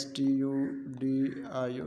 STUDIO